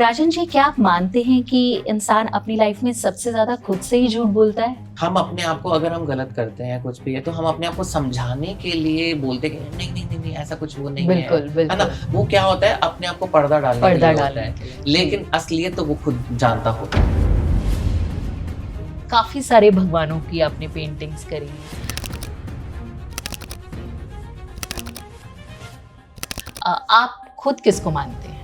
राजन जी, क्या आप मानते हैं कि इंसान अपनी लाइफ में सबसे ज्यादा खुद से ही झूठ बोलता है? हम अपने आप को अगर हम गलत करते हैं कुछ भी है तो हम अपने आप को समझाने के लिए बोलते हैं कि नहीं नहीं नहीं नहीं ऐसा कुछ वो नहीं बिल्कुल है ना। बिल्कुल। वो क्या होता है, अपने आप को पर्दा डालने के लिए होता है, के लिए लेकिन असलियत तो वो खुद जानता होता है। काफी सारे भगवानों की आपने पेंटिंग्स करी हैं। आप खुद किसको मानते हैं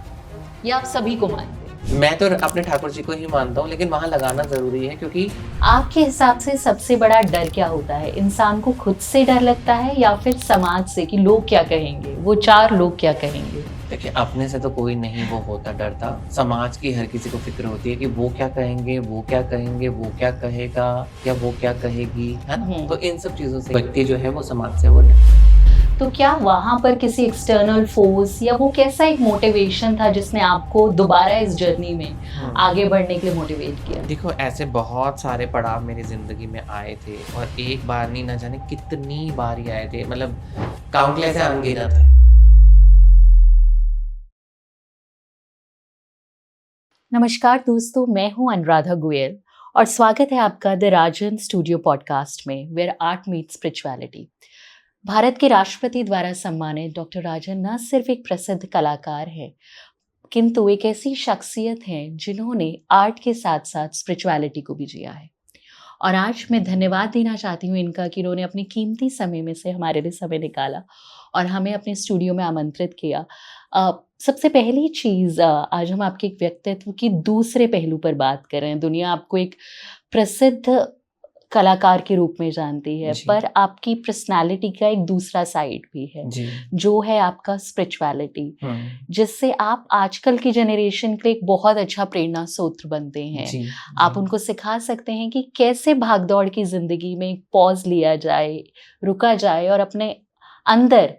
या आप सभी को मानते हैं? मैं तो अपने ठाकुर जी को ही मानता हूँ, लेकिन वहां लगाना जरूरी है क्योंकि आपके हिसाब से सबसे बड़ा डर क्या होता है? इंसान को खुद से डर लगता है या फिर समाज से कि लोग क्या कहेंगे, वो चार लोग क्या कहेंगे? देखिए, अपने से तो कोई नहीं वो होता डरता, समाज की हर किसी को फिक्र होती है कि वो क्या कहेंगे, वो क्या कहेंगे, वो क्या कहेगा या वो क्या कहेगी, है ना। तो इन सब चीजों से व्यक्ति जो है वो समाज से वो तो क्या वहां पर किसी एक्सटर्नल फोर्स या वो कैसा एक मोटिवेशन था जिसने आपको दोबारा इस जर्नी में आगे बढ़ने के लिए मोटिवेट किया? देखो, ऐसे बहुत सारे पड़ाव मेरी जिंदगी में आए थे और एक बार नहीं, ना जाने कितनी बार ही आए थे, मतलब काउंटलेस है, अनगिनत है। नमस्कार दोस्तों, मैं हूं अनुराधा गोयल और स्वागत है आपका द राजन स्टूडियो पॉडकास्ट में, where art meets spirituality. Bharat के राष्ट्रपति द्वारा सम्मानित डॉक्टर राजन न सिर्फ एक प्रसिद्ध कलाकार हैं, किंतु एक ऐसी शख्सियत हैं जिन्होंने आर्ट के साथ साथ स्पिरिचुअलिटी को भी जिया है। और आज मैं धन्यवाद देना चाहती हूँ इनका कि इन्होंने अपने कीमती समय में से हमारे लिए समय निकाला और हमें अपने स्टूडियो में आमंत्रित किया। सबसे पहली चीज़, आज हम आपके एक व्यक्तित्व की दूसरे पहलू पर बात कर रहे हैं। दुनिया आपको एक प्रसिद्ध कलाकार के रूप में जानती है, पर आपकी पर्सनालिटी का एक दूसरा साइड भी है जो है आपका स्पिरिचुअलिटी, जिससे आप आजकल की जनरेशन के लिए एक बहुत अच्छा प्रेरणा स्रोत बनते हैं। आप उनको सिखा सकते हैं कि कैसे भागदौड़ की जिंदगी में एक पॉज लिया जाए, रुका जाए और अपने अंदर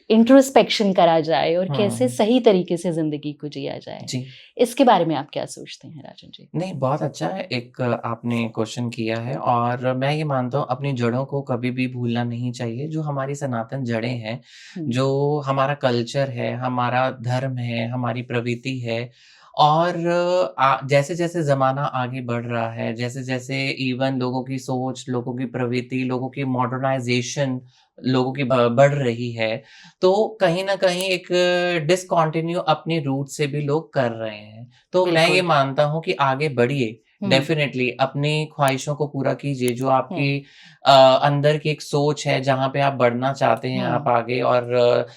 इंट्रोस्पेक्शन करा जाए और कैसे सही तरीके से जिंदगी को जिया जाए। इसके बारे में आप क्या सोचते हैं राजन जी? नहीं, बहुत अच्छा है, एक आपने क्वेश्चन किया है और मैं ये मानता हूँ अपनी जड़ों को कभी भी भूलना नहीं चाहिए। जो हमारी सनातन जड़ें हैं, जो हमारा कल्चर है, हमारा धर्म है, हमारी प्रवृत्ति है, और जैसे जैसे ज़माना आगे बढ़ रहा है, जैसे जैसे इवन लोगों की सोच, लोगों की प्रवृत्ति, लोगों की मॉडर्नाइज़ेशन लोगों की बढ़ रही है, तो कहीं न कहीं एक डिसकंटिन्यू अपनी रूट से भी लोग कर रहे हैं। तो मैं ये मानता हूँ कि आगे बढ़िए, डेफ़िनेटली अपनी ख्वाहिशों को पूरा कीजिए, जो आपकी अंदर की एक सोच है, जहाँ पे आप बढ़ना चाहते हैं आप आगे, और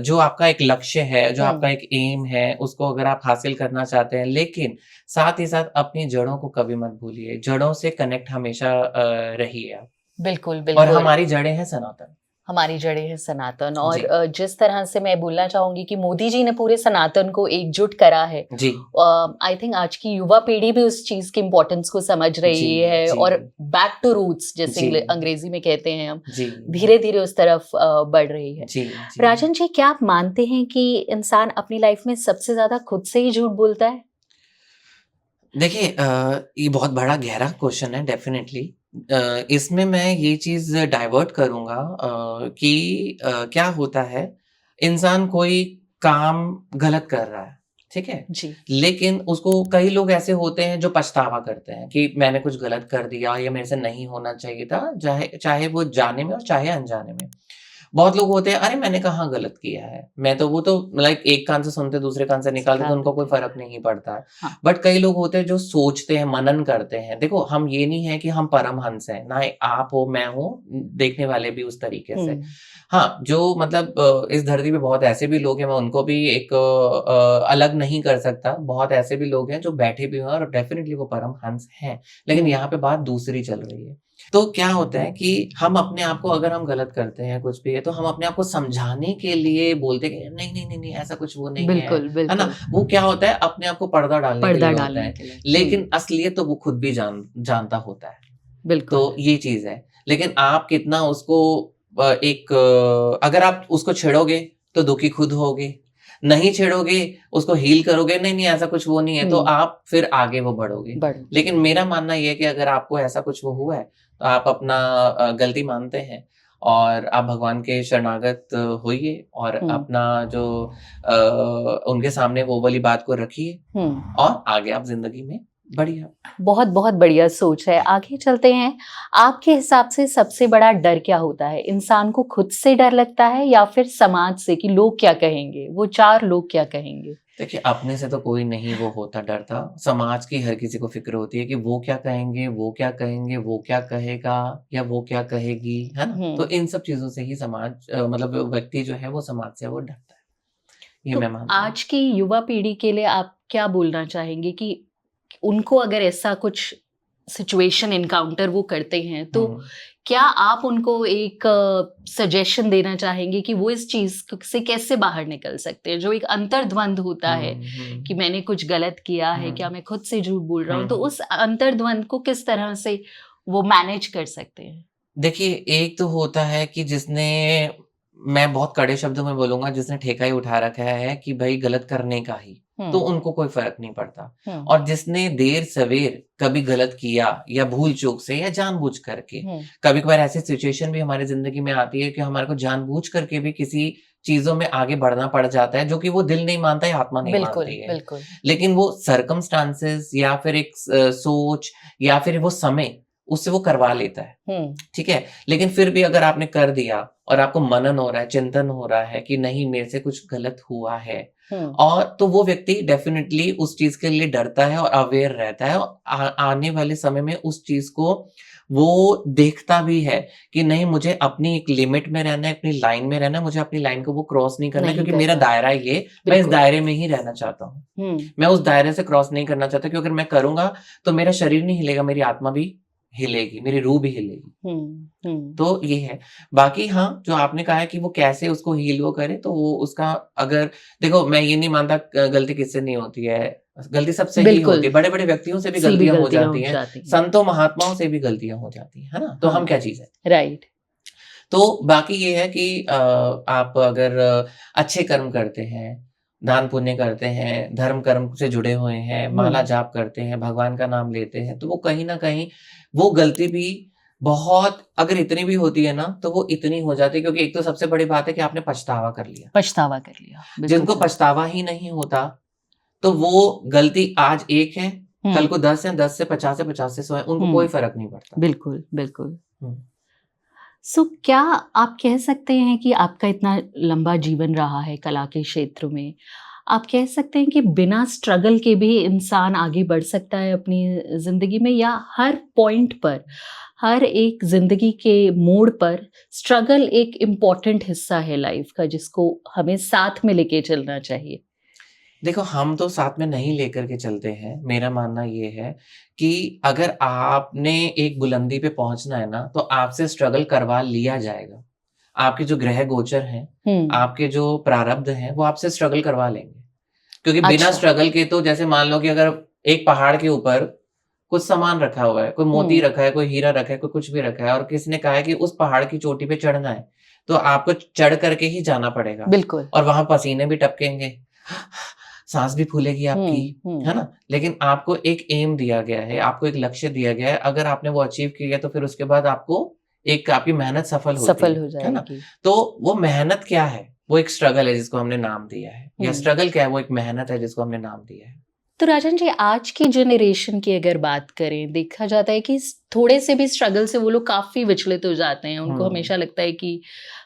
जो आपका एक लक्ष्य है, जो आपका एक एम है, उसको अगर आप हासिल करना चाहते हैं, लेकिन साथ ही साथ अपनी जड़ों को कभी मत भूलिए। जड़ों से कनेक्ट हमेशा रहिए आप। बिल्कुल, और बिल्कुल। हमारी जड़ें हैं सनातन। हमारी जड़ें हैं सनातन, और जिस तरह से मैं बोलना चाहूंगी कि मोदी जी ने पूरे सनातन को एकजुट करा है, आई थिंक आज की युवा पीढ़ी भी उस चीज की इम्पोर्टेंस को समझ रही है और बैक टू रूट्स, जैसे अंग्रेजी में कहते हैं हम, धीरे धीरे उस तरफ बढ़ रही है। राजन जी, क्या आप मानते हैं कि इंसान अपनी लाइफ में सबसे ज्यादा खुद से ही झूठ बोलता है? देखिए, ये बहुत बड़ा गहरा क्वेश्चन है, डेफिनेटली। इसमें मैं ये चीज़ डाइवर्ट करूँगा कि क्या होता है, इंसान कोई काम गलत कर रहा है, ठीक है? लेकिन उसको कई लोग ऐसे होते हैं जो पछतावा करते हैं कि मैंने कुछ गलत कर दिया, या मेरे से नहीं होना चाहिए था, चाहे वो जाने में और चाहे अनजाने में। बहुत लोग होते हैं, अरे मैंने कहाँ गलत किया है, मैं तो वो तो लाइक एक कान से सुनते दूसरे कान से निकालते, तो उनको कोई फर्क नहीं पड़ता है। बट कई लोग होते हैं जो सोचते हैं, मनन करते हैं। देखो, हम ये नहीं है कि हम परमहंस हैं, ना आप हो, मैं हूँ, देखने वाले भी उस तरीके से। हाँ, जो मतलब इस धरती पे बहुत ऐसे भी लोग हैं, मैं उनको भी एक अलग नहीं कर सकता। बहुत ऐसे भी लोग हैं जो बैठे भी हैं और डेफिनेटली वो परमहंस हैं, लेकिन यहाँ पे बात दूसरी चल रही है। तो क्या होता है कि हम अपने आप को, अगर हम गलत करते हैं कुछ भी है, तो हम अपने आप को समझाने के लिए बोलते हैं नहीं नहीं नहीं नहीं ऐसा कुछ वो नहीं है ना। वो क्या होता है, अपने आप को पर्दा डालने के लिए होता है, लेकिन असलियत तो वो खुद भी जानता होता है। तो ये चीज है, लेकिन आप कितना उसको अगर आप उसको छेड़ोगे तो दुखी खुद होगे, नहीं छेड़ोगे, उसको हील करोगे, नहीं नहीं ऐसा कुछ वो नहीं है, तो आप फिर आगे वो बढ़ोगे। लेकिन मेरा मानना ये है कि अगर आपको ऐसा कुछ वो हुआ है, तो आप अपना गलती मानते हैं और आप भगवान के शरणागत होइए और हुँ, अपना जो उनके सामने वो वाली बात को रखिए हुँ। और आगे आप ज़िंदगी में बढ़िए। बहुत-बहुत बढ़िया सोच है। आगे चलते हैं, आपके हिसाब से सबसे बड़ा डर क्या होता है? इंसान को खुद से डर लगता है या फिर समाज से कि लोग क्या कहेंगे? वो 4 लोग क्या कहेंगे? देखिए, अपने से तो कोई नहीं वो होता डरता, समाज की हर किसी को फ़िक्र होती है कि वो क्या कहेंगे, वो क्या कहेंगे, वो क्या कहेगा या वो क्या कहेगी, है ना? तो हुँ, इन सब चीज़ों से ही समाज मतलब व्यक्ति जो है वो समाज से वो डरता है, ये तो मैं मानता हूँ। आज की युवा पीढ़ी के लिए आप क्या बोलना चाहेंगे कि उनको अगर ऐसा कुछ सिचुएशन एनकाउंटर वो करते हैं, तो हुँ, क्या आप उनको एक सजेशन देना चाहेंगे कि वो इस चीज़ से कैसे बाहर निकल सकते हैं? जो एक अंतर्द्वंद होता है हुँ, कि हुँ, मैंने कुछ गलत किया है, क्या हुँ, मैं खुद से झूठ बोल रहा हूँ? तो हुँ। उस अंतर्द्वंद को किस तरह से वो मैनेज कर सकते हैं? देखिए, एक तो होता है कि जिसने मैं बहुत कड़े शब्दों में बोलूँगा जिसने ठेका ही उठा रखा है कि भई गलत करने का ही, तो हुँ, उनको कोई फ़र्क नहीं पड़ता। हुँ, और जिसने देर-सवेर कभी गलत किया या भूल-चूक से या जानबूझ करके, हुँ। कभी-कभार ऐसी सिचुएशन भी हमारी ज़िंदगी में आती है कि हमारे को जानबूझ करके भी किसी चीज़ों में आगे बढ़ना पड़ जाता है, जो कि वो दिल नहीं मानता या आत्मा नहीं बिल्कुल, मानती है। बिल्कुल। लेकिन वो सर्कमस्टांसेस या फिर एक सोच या फिर वो समय, उससे वो करवा लेता है। हुँ, ठीक है? लेकिन फिर भी अगर आपने कर दिया और आपको मनन हो रहा है, चिंतन हो रहा है कि नहीं मेरे से कुछ गलत हुआ है हुँ, और तो वो व्यक्ति डेफ़िनिटली उस चीज़ के लिए डरता है और अवेयर रहता है और आने वाले समय में उस चीज़ को वो देखता भी है कि नहीं मुझे अपनी एक लिमिट में रहना है, अपनी लाइन में रहना है, मुझे अपनी लाइन को वो क्रॉस नहीं करना है नहीं क्योंकि मेरा करना। दायरा ये, मैं इस बिल्कुल। दायरे में ही रहना चाहता हूँ। हुँ, मैं उस दायरे से क्रॉस नहीं करना चाहता क्योंकि अगर मैं करूँगा तो मेरा शरीर नहीं हिलेगा, मेरी आत्मा भी हिलेगी, मेरी रूह भी हिलेगी। हुँ, हुँ। तो ये है। बाकी हाँ, जो आपने कहा है कि वो कैसे उसको हील वो करे तो वो उसका अगर देखो मैं ये नहीं मानता गलती किससे नहीं होती है। गलती सबसे ही बिल्कुल, होती है। बड़े-बड़े व्यक्तियों से भी सी भी गलतियाँ हो गलतियाँ जाती हो हैं। जाती हैं। संतों महात्माओं से भी गलतियाँ हो जाती हैं, है ना? तो हम हाँ, क्या चीज़ है? राइट। तो बाकी ये है कि आप अगर अच्छे कर्म करते हैं, दान-पुण्य करते हैं, धर्म कर्म से जुड़े हुए हैं, हुँ, माला जाप करते हैं, भगवान का नाम लेते हैं, तो वो कहीं न कहीं वो गलती भी बहुत अगर इतनी भी होती है ना, तो वो इतनी हो जाती है क्योंकि एक तो सबसे बड़ी बात है कि आपने पछतावा कर लिया। पछतावा कर लिया। बिल्कुल जिनको सही। पछतावा ही नहीं होता, तो वो गलती आज 1 है, कल हुँ, को 10 है, 10 से 50 है, 50 से 100 है, उनको कोई हुँ, फ़र्क नहीं पड़ता। बिल्कुल, बिल्कुल। हुँ, सो क्या आप कह सकते हैं कि आपका इतना लंबा जीवन रहा है कला के क्षेत्र में, आप कह सकते हैं कि बिना स्ट्रगल के भी इंसान आगे बढ़ सकता है अपनी ज़िंदगी में या हर पॉइंट पर, हर एक ज़िंदगी के मोड़ पर स्ट्रगल एक इम्पोर्टेंट हिस्सा है लाइफ़ का जिसको हमें साथ में लेके चलना चाहिए? देखो हम तो साथ में नहीं लेकर के चलते हैं, मेरा मानना ये है कि अगर आपने एक बुलंदी पे पहुँचना है ना, तो आपसे स्ट्रगल करवा लिया जाएगा। आपके जो ग्रह गोचर हैं, हुँ, आपके जो प्रारब्ध हैं, वो आपसे स्ट्रगल करवा लेंगे। क्योंकि बिना अच्छा। स्ट्रगल के तो जैसे मान लो कि अगर एक पहाड़ के ऊपर कुछ सामान रखा हुआ है, कोई मोती हुँ, रखा है, कोई हीरा रखा है, कोई कुछ भी रखा है और किसी ने कहा है कि उस पहाड़ की चोटी पे चढ़ना है, तो आपको चढ़ कर के ही जाना पड़ेगा बिल्कुल। और वहाँ पसीने भी टपकेंगे, साँस भी फूलेगी आपकी, हुँ, है हुँ, ना? लेकिन आपको एक एम दिया गया है, आपको एक लक्ष्य दिया गया है, अगर आपने वो अचीव किया तो फिर उसके बाद आपको एक आपकी मेहनत सफल होती सफल हो है ना? जाएगी। तो वो मेहनत क्या है? वो एक स्ट्रगल है जिसको हमने नाम दिया है या हुँ। स्ट्रगल क्या है? वो एक मेहनत है जिसको हमने नाम दिया है। तो राजन जी आज की जनरेशन की अगर बात करें, देखा जाता है कि थोड़े से भी स्ट्रगल से वो लोग काफ़ी विचलित हो जाते हैं। उनको हुँ, हमेशा लगता है कि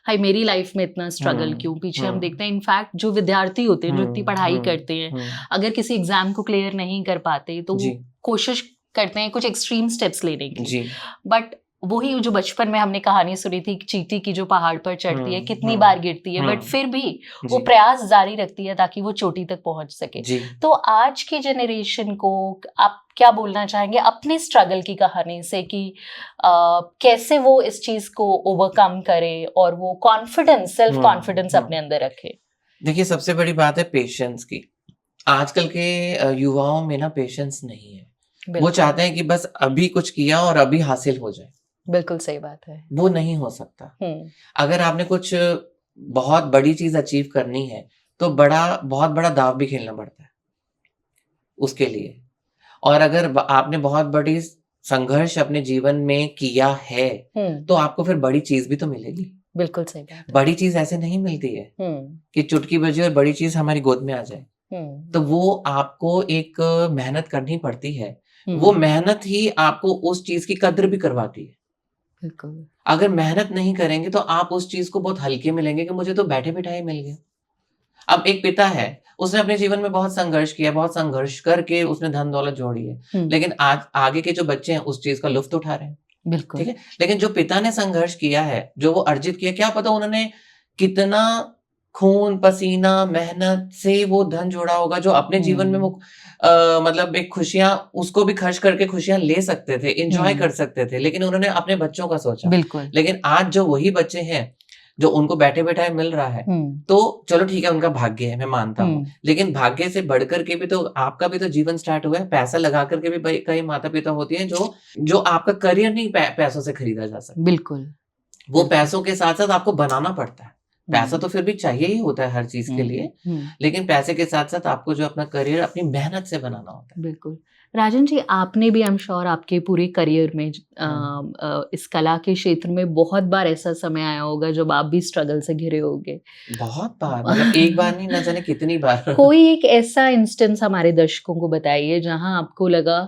हाय मेरी लाइफ में इतना स्ट्रगल हुँ, क्यों? पीछे हम हुँ, देखते हैं इनफैक्ट जो विद्यार्थी होते हैं, जो इतनी हुँ, पढ़ाई हुँ, करते हैं, हुँ। अगर किसी एग्ज़ाम को क्लियर नहीं कर पाते, तो जी, वो कोशिश करते हैं कुछ एक्सट्रीम स्टेप्स लेने की। जी। बट वही जो बचपन में हमने कहानी सुनी थी कि चींटी की जो पहाड़ पर चढ़ती है, हुँ, कितनी हुँ, बार गिरती है, बट हुँ। फिर भी वो जी, प्रयास जारी रखती है ताकि वो चोटी तक पहुँच सके। जी। तो आज की जनरेशन को आप क्या बोलना चाहेंगे अपने स्ट्रगल की कहानी से कि कैसे वो इस चीज़ को ओवरकम करें और वो कॉन्फिडेंस, सेल्फ हुँ, कॉन्फिडेंस अपने हुँ। अंदर रखें? देखिए सबसे बड़ी बात है पेशेंस की। आजकल के युवाओं में ना पेशेंस नहीं है। वो बिल्कुल, चाहते हैं कि बस अभी कुछ किया और अभी हासिल हो जाए। बिल्कुल सही बात है। वो नहीं हो सकता। हुँ, अगर आपने कुछ बहुत बड़ी चीज़ अचीव करनी है, तो बहुत बड़ा दाँव भी खेलना पड़ता है, उसके लिए। और अगर ब आपने बहुत बड़ी संघर्ष अपने जीवन में किया है, तो आपको फिर बड़ी चीज़ भी तो मिलेगी। बिल्कुल सही बात है। बड़ी चीज़ ऐसे नहीं मिलती है कि चुटकी बजे और बड़ी चीज़ हमारी गोद में आ जाए। तो वो आपको एक मेहनत करनी पड़ती है। वो मेहनत ही आपको उस चीज़ की कद्र भी करवाती है। बिल्कुल। अगर मेहनत नहीं करेंगे तो आप उस चीज़ को बहुत हल्के में लेंगे कि मुझे तो बैठे-बिठाए मिल गया। अब एक पिता है, उसने अपने जीवन में बहुत संघर्ष किया, बहुत संघर्ष करके उसने धन-दौलत जोड़ी है। लेकिन आज आगे के जो बच्चे हैं उस चीज़ का लुत्फ़ उठा रहे हैं। बिल्कुल। ठीक है? लेकिन जो पिता ने संघर्ष किया है, जो वो अर्जित किया, क्या पता उन्होंने कितना खून, पसीना, मेहनत से वो धन जोड़ा होगा जो अपने जीवन में वो मतलब एक खुशियाँ उसको भी खर्च करके खुशियाँ ले सकते थे, एन्जॉय कर सकते थे, लेकिन उन्होंने अपने बच्चों का सोचा। बिल्कुल। लेकिन आज जो वही बच्चे हैं, जो उनको बैठे-बैठाए मिल रहा है, तो चलो ठीक है उनका भाग्य है, मैं मानता हूँ। लेकिन भाग्य से बढ़कर के भी तो आपका भी तो जीवन स्टार्ट हुआ है, पैसा लगा कर के भी भई कई माता-पिता होते हैं जो आपका करियर नहीं पैसों से खरीदा जा सकता। बिल्कुल। वो पैसों के साथ-साथ आपको बनाना पड़ता है। पैसा तो फिर भी चाहिए ही होता है हर चीज़ के लिए, लेकिन पैसे के साथ-साथ आपको जो अपना करियर अपनी मेहनत से बनाना होता है। बिल्कुल। राजन जी, आपने भी आई एम श्योर आपके पूरे करियर में इस कला के क्षेत्र में बहुत बार ऐसा समय आया होगा जब आप भी स्ट्रगल से घिरे होंगे। बहुत बार, मतलब एक बार नहीं, ना जाने कितनी बार। कोई एक ऐसा इंस्टेंस हमारे दर्शकों को बताइए जहां आपको लगा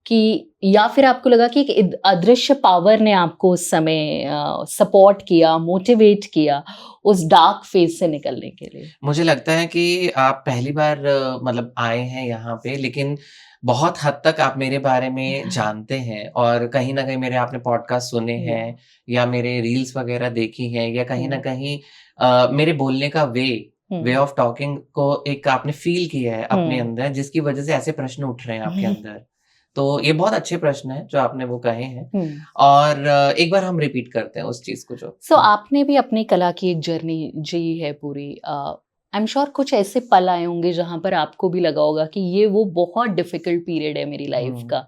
कि, या फिर आपको लगा कि एक अदृश्य पावर ने आपको उस समय सपोर्ट किया, मोटिवेट किया उस डार्क फेज से निकलने के लिए। मुझे लगता है कि आप पहली बार मतलब आए हैं यहाँ पे, लेकिन बहुत हद तक आप मेरे बारे में जानते हैं और कहीं न कहीं मेरे आपने पॉडकास्ट सुने हैं या मेरे रील्स वगैरह देखी हैं या कहीं न कहीं मेरे बोलने का वे ऑफ टॉकिंग को एक आपने फ़ील किया है अपने अंदर, जिसकी वजह से ऐसे प्रश्न उठ रहे हैं आपके अंदर। तो ये बहुत अच्छे प्रश्न हैं जो आपने वो कहे हैं और एक बार हम रिपीट करते हैं उस चीज़ को जो आपने भी अपनी कला की एक जर्नी जी है पूरी। आई एम श्योर कुछ ऐसे पल आए होंगे जहां पर आपको भी लगा होगा कि ये वो बहुत डिफिकल्ट पीरियड है मेरी लाइफ का।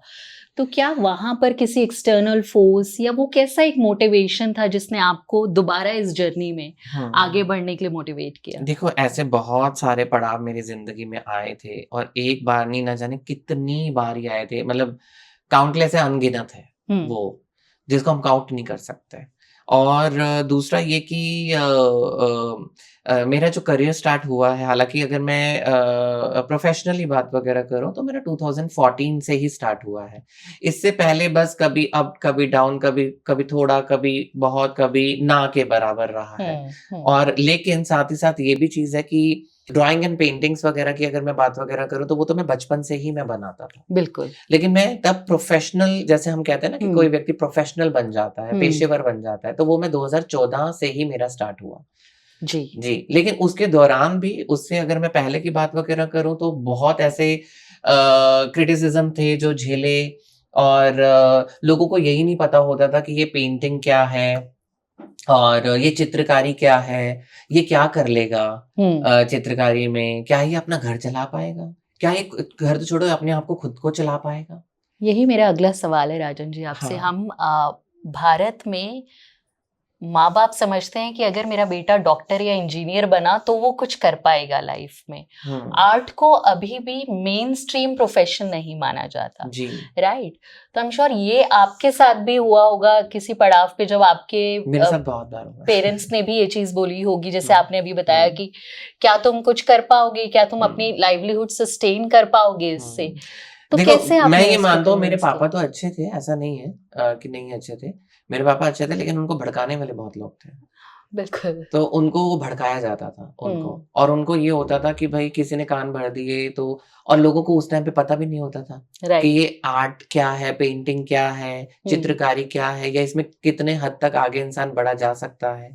तो क्या वहां पर किसी एक्सटर्नल फोर्स या वो कैसा एक मोटिवेशन था जिसने आपको दोबारा इस जर्नी में आगे बढ़ने के लिए मोटिवेट किया? देखो, ऐसे बहुत सारे पड़ाव मेरी ज़िंदगी में आए थे और एक बार नहीं, ना जाने कितनी बार ही आए थे। मतलब काउंटलेस है, अनगिनत है वो, जिसको हम काउंट नहीं कर सकते। और दूसरा ये कि मेरा जो करियर स्टार्ट हुआ है, हालाँकि अगर मैं प्रोफ़ेशनली बात वग़ैरह करूँ तो मेरा 2014 से ही स्टार्ट हुआ है। इससे पहले बस कभी अप, कभी डाउन, कभी कभी थोड़ा, कभी बहुत, कभी ना के बराबर रहा है। और लेकिन साथ ही साथ ये भी चीज़ है कि ड्राइंग एंड पेंटिंग्स वग़ैरह की अगर मैं बात वग़ैरह करूँ तो वो तो मैं बचपन से ही मैं बनाता था। बिल्कुल। लेकिन मैं तब प्रोफ़ेशनल, जैसे हम कहते हैं ना कि कोई व्यक्ति प्रोफ़ेशनल बन जाता है, पेशेवर बन जाता है, तो वो मैं 2014 से ही मेरा स्टार्ट हुआ। जी। जी, लेकिन उसके दौरान भी, उससे अगर मैं पहले की बात वग़ैरह करूँ तो बहुत ऐसे क्रिटिसिज़्म थे जो झेले और लोगों को यही नहीं पता होता था कि ये पेंटिंग क्या है और ये चित्रकारी क्या है, ये क्या कर लेगा चित्रकारी में, क्या ये अपना घर चला पाएगा? क्या ये घर तो छोड़ो, अपने आप को खुद को चला पाएगा? यही मेरा अगला सवाल है राजन जी आपसे। हाँ। हम भारत में माँ-बाप समझते हैं कि अगर मेरा बेटा डॉक्टर या इंजीनियर बना तो वो कुछ कर पाएगा लाइफ में। आर्ट को अभी भी मेन स्ट्रीम प्रोफेशन नहीं माना जाता। जी। राइट? तो आई एम श्योर ये आपके साथ भी हुआ होगा किसी पड़ाव पे, जब आपके मेरे साथ बहुत बार हुआ है। पेरेंट्स ने भी ये चीज बोली होगी, जैसे आपने अभी बताया कि क्या तुम कुछ कर पाओगे, क्या तुम अपनी लाइवलीहुड सस्टेन कर पाओगे इससे? तो देखो, कैसे आपने मैं ये इसको मानता हूँ मेरे कन्विंस पापा किया? तो अच्छे थे, ऐसा नहीं है कि नहीं अच्छे थे। मेरे पापा अच्छे थे, लेकिन उनको भड़काने वाले बहुत लोग थे। बिल्कुल। तो उनको वो भड़काया जाता था उनको, और उनको ये होता था कि भाई किसी ने कान भर दिए तो, और लोगों को उस टाइम पे पता भी नहीं होता था कि राइट। ये आर्ट क्या है, पेंटिंग क्या है, चित्रकारी क्या है, या इसमें कितने हद तक आगे इंसान बढ़ा जा सकता है।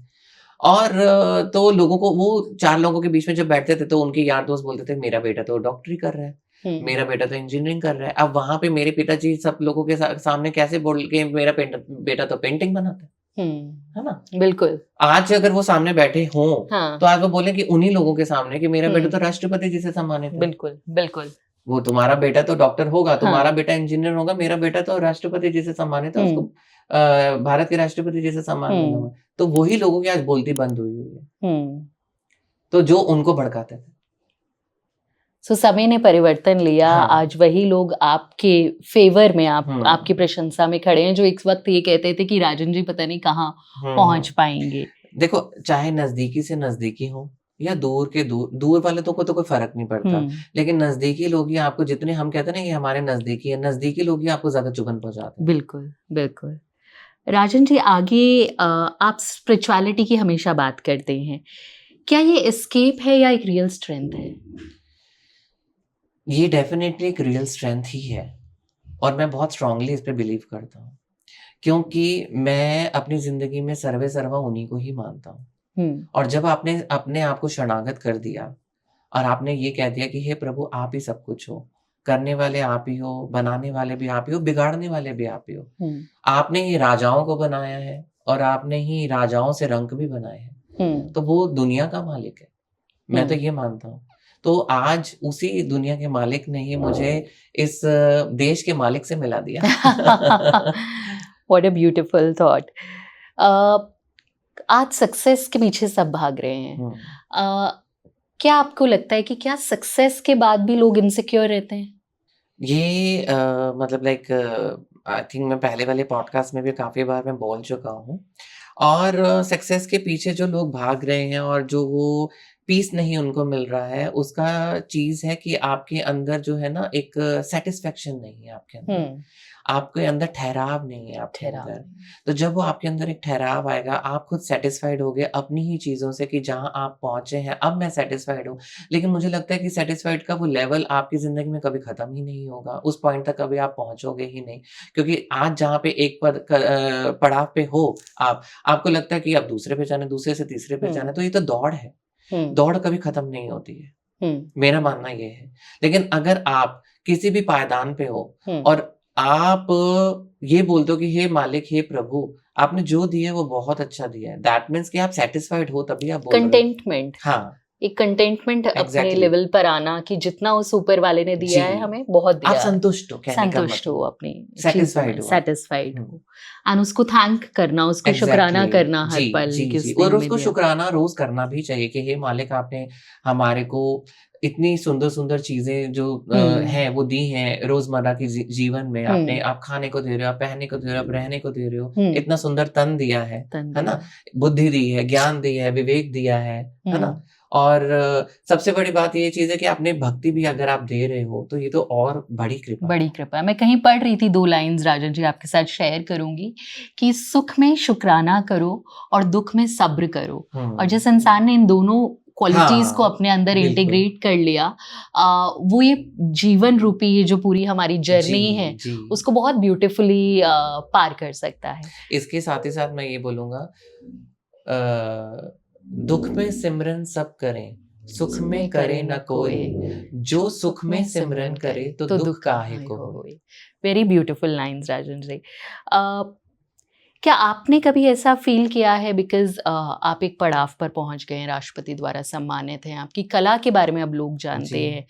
और तो लोगों को, वो 4 लोगों के बीच में जब बैठते थे तो उनके यार दोस्त बोलते थे मेरा बेटा तो डॉक्टरी कर रहा है, मेरा बेटा तो इंजीनियरिंग कर रहा है। अब वहाँ पे मेरे पिताजी सब लोगों के सामने कैसे बोल के मेरा बेटा तो पेंटिंग बनाता है ना? बिल्कुल। आज अगर वो सामने बैठे हों, हाँ। तो आज वो बोले कि उन्हीं लोगों के सामने कि मेरा बेटा तो राष्ट्रपति जी से सम्मानित है। बिल्कुल, बिल्कुल। वो तुम्हारा बेटा तो डॉक्टर होगा, तुम्हारा बेटा इंजीनियर होगा, मेरा बेटा तो राष्ट्रपति जी से सम्मानित है, उसको भारत के राष्ट्रपति जी से सम्मान मिला हुआ है। तो वही लोगों की आज बोलती बंद हुई हुई है। तो जो उनको भड़काते थे। सो समय ने परिवर्तन लिया, हाँ। आज वही लोग आपके फेवर में, हम्म, आपकी प्रशंसा में खड़े हैं जो एक वक्त ये कहते थे कि राजन जी पता नहीं कहाँ पहुंच पाएंगे। देखो, चाहे नजदीकी से नजदीकी हो या दूर के दूर, दूर वाले तो को तो कोई फर्क नहीं पड़ता, लेकिन नजदीकी लोग ही आपको, जितने हम कहते हैं ना कि हमारे नजदीकी है, नजदीकी लोग ही आपको ज्यादा चुभन पहुंचाते हैं। बिल्कुल बिल्कुल। राजन जी आगे आप स्पिरिचुअलिटी की हमेशा बात करते हैं, क्या ये एस्केप है या एक रियल स्ट्रेंथ है? ये डेफिनेटली एक रियल स्ट्रेंथ ही है, और मैं बहुत स्ट्रांगली इस पे बिलीव करता हूँ, क्योंकि मैं अपनी जिंदगी में सर्वे सर्वा उन्हीं को ही मानता हूँ। और जब आपने अपने आप को शरणागत कर दिया और आपने ये कह दिया कि हे प्रभु, आप ही सब कुछ हो, करने वाले आप ही हो, बनाने वाले भी आप ही हो, बिगाड़ने वाले भी आप ही हो। आपने ही राजाओं को बनाया है और आपने ही राजाओं से रंक भी बनाए हैं, तो वो दुनिया का मालिक है, मैं तो ये मानता हूँ। तो आज उसी दुनिया के मालिक ने ही मुझे इस देश के मालिक से मिला दिया। What a beautiful thought. आज सक्सेस के पीछे सब भाग रहे हैं। क्या आपको लगता है कि क्या सक्सेस के बाद भी लोग इनसिक्योर रहते हैं? ये मतलब लाइक आई थिंक मैं पहले वाले पॉडकास्ट में भी काफ़ी बार मैं बोल चुका हूँ, और सक्सेस के पीछे जो लोग भाग रहे हैं और जो वो पीस नहीं उनको मिल रहा है, उसका चीज़ है कि आपके अंदर जो है ना, एक सैटिस्फैक्शन नहीं है आपके अंदर, आपके अंदर ठहराव नहीं है आपके अंदर। तो जब वो आपके अंदर एक ठहराव आएगा, आप खुद सैटिस्फाइड होगे अपनी ही चीज़ों से कि जहाँ आप पहुँचे हैं, अब मैं सैटिस्फाइड हूँ। लेकिन मुझे लगता है कि सैटिस्फाइड का वो लेवल आपकी ज़िंदगी में कभी ख़त्म ही नहीं होगा, उस पॉइंट तक कभी आप पहुँचोगे ही नहीं। क्योंकि आज जहाँ पे एक पड़ाव पे हो आप, आपको लगता है कि अब दूसरे पे जाना है, दूसरे से तीसरे पे जाना है, तो ये तो दौड़ है। दौड़ कभी ख़त्म नहीं होती है। मेरा मानना ये है। लेकिन अगर आप किसी भी पायदान पे हो और आप ये बोलते हो कि हे मालिक, हे प्रभु, आपने जो दिया है वो बहुत अच्छा दिया है, दैट मीन्स कि आप सैटिस्फाइड हो, तभी आप बोल रहे हो। कंटेंटमेंट, हाँ, एक कंटेंटमेंट अपने एग्जैक्टली। लेवल पर आना कि जितना उस ऊपर वाले ने दिया है जी, हमें बहुत दिया आप है, संतुष्ट हो, कहने का संतुष्ट हो मतलब अपनी चीजों सैटिस्फाइड में, हो आप। सैटिस्फाइड हो, एंड उसको थैंक करना, उसको शुक्राना एग्जैक्टली, करना हर जी पल जी कि जी, उसने और हमें उसको दिया। शुक्राना रोज करना भी चाहिए कि हे मालिक, आपने हमारे को इतनी सुंदर सुंदर चीजें जो हैं वो दी हैं रोजमर्रा की जीवन में। आपने, आप खाने को दे रहे हो, आप पहनने को दे रहे हो, आप रहने को दे रहे हो, इतना सुंदर तन दिया है ना, बुद्धि दी है, ज्ञान दी है, विवेक दिया है ना। और सबसे बड़ी बात ये चीज है कि आपने भक्ति भी अगर आप दे रहे हो, तो ये तो और बड़ी कृपा, बड़ी कृपा। मैं कहीं पढ़ रही थी 2 लाइंस राजन जी, आपके साथ शेयर करूंगी कि सुख में शुक्राना करो और दुख में सब्र करो। और जिस इंसान ने इन दोनों क्वालिटीज को अपने अंदर इंटीग्रेट कर लिया, वो ये जीवन रूपी ये जो पूरी हमारी जर्नी है उसको बहुत ब्यूटीफुली पार कर सकता है। इसके साथ ही साथ मैं ये बोलूंगा, दुख में सिमरन सब करें, सुख में करे न कोई, जो सुख में सिमरन करे तो दुख काहे को होए। Very beautiful lines Rajan ji. क्या आपने कभी ऐसा फील किया है, बिकॉज आप एक पड़ाव पर पहुंच गए हैं, राष्ट्रपति द्वारा सम्मानित हैं, आपकी कला के बारे में अब लोग जानते हैं,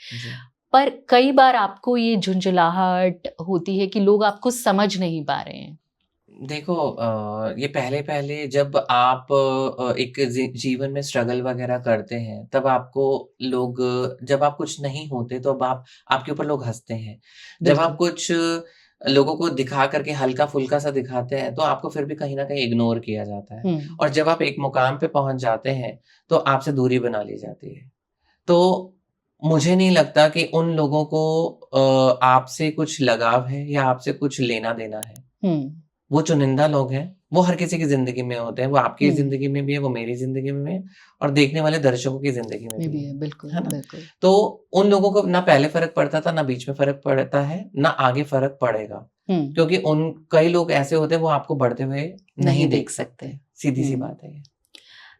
पर कई बार आपको ये झुंझलाहट होती है कि लोग आपको समझ नहीं पा रहे हैं? देखो, ये पहले जब आप एक जीवन में स्ट्रगल वगैरह करते हैं, तब आपको लोग, जब आप कुछ नहीं होते तो अब आपके ऊपर लोग हंसते हैं। जब आप कुछ लोगों को दिखा करके हल्का फुल्का सा दिखाते हैं, तो आपको फिर भी कहीं ना कहीं इग्नोर किया जाता है। और जब आप एक मुकाम पे पहुंच जाते हैं, तो आपसे दूरी बना ली जाती है। तो मुझे नहीं लगता कि उन लोगों को आपसे कुछ लगाव है या आपसे कुछ लेना देना है। वो चुनिंदा लोग हैं, वो हर किसी की ज़िंदगी में होते हैं, वो आपकी ज़िंदगी में भी है, वो मेरी ज़िंदगी में भी है, और देखने वाले दर्शकों की ज़िंदगी में भी है। बिल्कुल, है ना? बिल्कुल। तो उन लोगों को ना पहले फ़र्क पड़ता था, ना बीच में फ़र्क पड़ता है, ना आगे फ़र्क पड़ेगा। क्योंकि कई लोग ऐसे होते हैं, वो आपको बढ़ते हुए नहीं देख सकते। सीधी-सी बात है ये।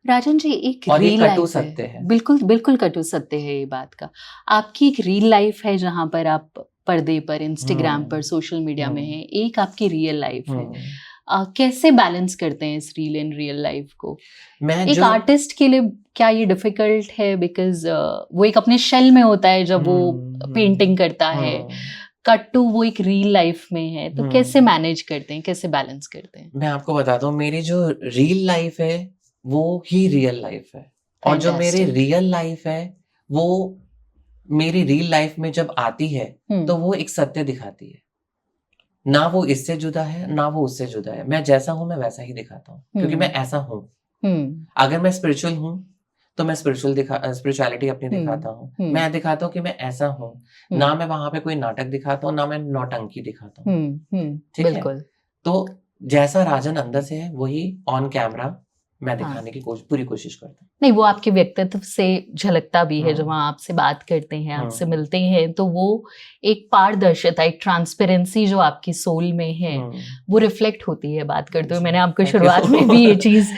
राजन जी, एक और ये रियल कटु लाइफ सत्य है। बिल्कुल, बिल्कुल कटु सत्य है ये बात का। आपकी एक रियल लाइफ है जहाँ पर आप पर्दे पर, इंस्टाग्राम पर, सोशल मीडिया में हैं, एक आपकी रियल लाइफ है। कैसे बैलेंस करते हैं इस रील एंड रियल लाइफ को? एक आर्टिस्ट के लिए क्या ये डिफिकल्ट है, बिकॉज वो एक अपने शेल में होता है जब वो पेंटिंग करता है, कट्टू वो एक रियल लाइफ में है, तो कैसे मैनेज करते हैं, कैसे बैलेंस करते हैं? मैं आपको बताता हूँ, मेरी जो रियल लाइफ है वो ही रियल लाइफ है, और जो मेरी रियल लाइफ है वो मेरी रियल लाइफ में जब आती है तो वो एक सत्य दिखाती है, ना वो इससे जुदा है ना वो उससे जुदा है। मैं जैसा हूं मैं वैसा ही दिखाता हूँ, क्योंकि मैं ऐसा हूँ। अगर मैं स्पिरिचुअल हूँ तो मैं स्पिरिचुअलिटी अपनी दिखाता हूँ। मैं दिखाता हूँ कि मैं ऐसा हूँ, ना मैं वहां पे कोई नाटक दिखाता हूँ ना मैं नौटंकी दिखाता हूँ। ठीक है, तो जैसा राजन अंदर से है वही ऑन कैमरा मैं दिखाने की पूरी कोशिश करता हूँ। नहीं, वो आपके व्यक्तित्व से झलकता भी है। जब हम आपसे बात करते हैं, आपसे मिलते हैं, तो वो एक पारदर्शिता, एक ट्रांसपेरेंसी जो आपकी सोल में है वो रिफ्लेक्ट होती है बात करते हुए। मैंने आपको शुरुआत में भी ये चीज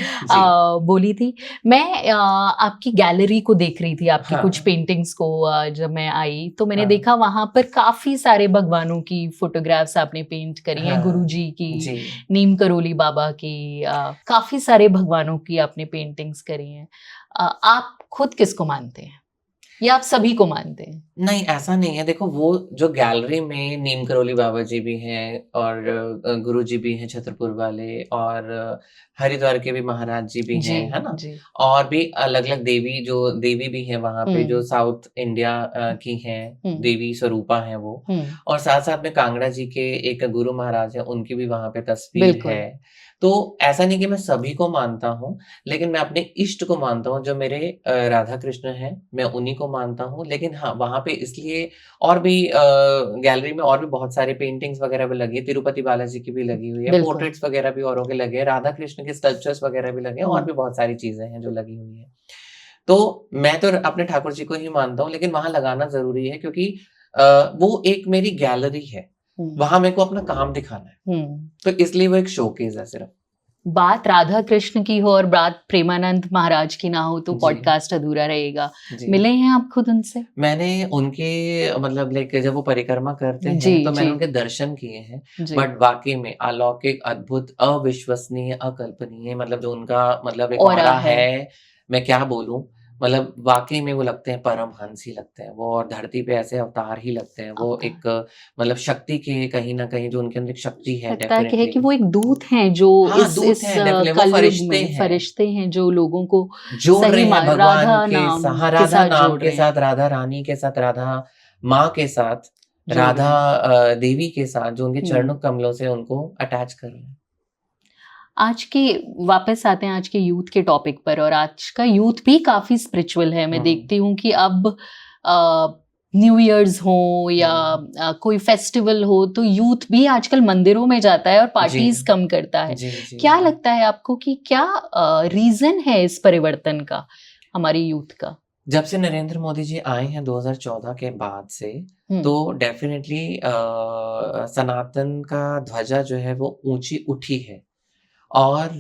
बोली थी। मैं आपकी गैलरी को देख रही थी, आपकी कुछ पेंटिंग्स को। जब मैं आई तो मैंने देखा वहां पर काफी सारे भगवानों की फोटोग्राफ्स आपने पेंट करी हैं, गुरु जी की, नीम करोली बाबा की, काफी सारे भगवानों की आपने पेंटिंग्स करी हैं। आप खुद किसको मानते हैं या आप सभी को मानते हैं? नहीं, ऐसा नहीं है। देखो, वो जो गैलरी में नीम करोली बाबा जी भी हैं और गुरु जी भी हैं छतरपुर वाले, और हरिद्वार के भी महाराज जी भी हैं, है ना? और भी अलग-अलग देवी भी हैं वहाँ पे, जो साउथ इंडिया की हैं, देवी स्वरूपा हैं वो। और साथ-साथ में कांगड़ा जी के एक गुरु महाराज हैं, उनकी भी वहाँ पे तस्वीर है। तो ऐसा नहीं कि मैं सभी को मानता हूँ, लेकिन मैं अपने इष्ट को मानता हूँ, जो मेरे राधा कृष्ण हैं, मैं उन्हीं को मानता हूँ। लेकिन हाँ, वहाँ पे इसलिए और भी गैलरी में और भी बहुत सारी पेंटिंग्स वगैरह भी लगी है, तिरुपति बालाजी की भी लगी हुई है, पोर्ट्रेट्स वगैरह भी औरों के लगे हैं, राधा कृष्ण के स्कल्पचर्स वगैरह भी लगे हैं, और भी बहुत सारी चीजें हैं जो लगी हुई हैं। तो मैं तो अपने ठाकुर जी को ही मानता हूँ, लेकिन वहाँ लगाना ज़रूरी है, क्योंकि वो एक मेरी गैलरी है, वहाँ मेरे को अपना काम दिखाना है, तो इसलिए वो एक शोकेस है सिर्फ। बात राधा कृष्ण की हो और बात प्रेमानंद महाराज की ना हो तो पॉडकास्ट अधूरा रहेगा। मिले हैं आप खुद उनसे? मैंने उनके मतलब लाइक जब वो परिक्रमा करते हैं तो मैंने उनके दर्शन किए हैं, बट वाकई में अलौकिक, अद्भुत, अविश्वसनीय, अकल्पनीय, मतलब जो उनका मतलब एक ऑरा है, मैं क्या बोलूं, मतलब वाकई में वो लगते हैं परमहंस ही लगते हैं वो, और धरती पे ऐसे अवतार ही लगते हैं वो। एक मतलब शक्ति के कहीं ना कहीं जो उनके अंदर एक शक्ति है, डेफिनेटली है कि वो एक दूत हैं जो इस कलयुग में फरिश्ते हैं जो लोगों को जोड़ रहे हैं भगवान के साथ, राधा नाम के साथ, राधा रानी के साथ, राधा माँ के साथ, राधा देवी के साथ, जो उनके चरणों कमलों से उनको अटैच कर रहे हैं। आज के वापस आते हैं आज के यूथ के टॉपिक पर, और आज का यूथ भी काफी स्पिरिचुअल है। मैं देखती हूँ कि अब न्यू ईयर्स हो या कोई फेस्टिवल हो तो यूथ भी आजकल मंदिरों में जाता है और पार्टीज कम करता है। क्या लगता है आपको कि क्या रीजन है इस परिवर्तन का हमारी यूथ का? जब से नरेंद्र मोदी जी आए हैं 2014 के बाद से, तो डेफिनेटली सनातन का ध्वजा जो है वो ऊंची उठी है, और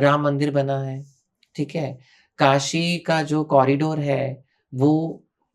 राम मंदिर बना है, ठीक है, काशी का जो कॉरिडोर है वो